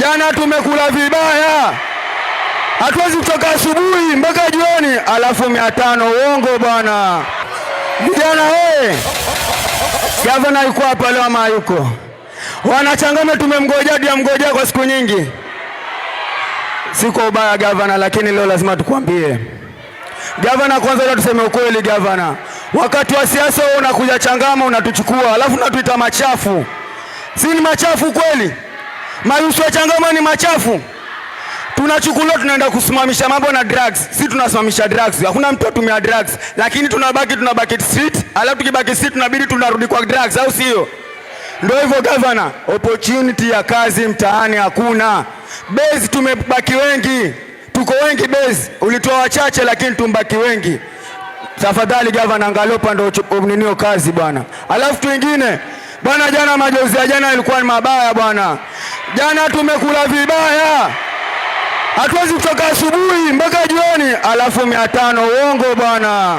Jana tumekula vibaya, hatuwezi kutoka asubuhi mpaka jioni alafu 500. Uongo bwana. Vijana wewe, gavana yuko hapa leo ama yuko? Wanachangama tumemngojea dia mngojea kwa siku nyingi. Siko ubaya gavana, lakini leo lazima tukwambie. Gavana, kwanza leo tuseme ukweli gavana. Wakati wa siasa wewe unakuja Changama unatuchukua, alafu unatuita machafu. Si ni machafu kweli? Mayusu ya Changama ni machafu. Tunachukuliwa tunaenda kusimamisha mambo na drugs. Si tunasimamisha drugs. Hakuna mtu atumia drugs. Lakini tunabaki street, alafu tukibaki street tunabidi tunarudi kwa drugs, au sio? Ndio hivyo gavana, opportunity ya kazi mtaani hakuna. Base tumebaki wengi. Tuko wengi base. Ulitoa wachache lakini tumbaki wengi. Tafadhali gavana, angalia upande wa kazi bwana. Alafu twingine bwana, jana majozi ya jana ilikuwa ni mabaya bwana. Jana tumekula vibaya, hatuwezi kutoka asubuhi mpaka jioni alafu 500. Uongo bwana.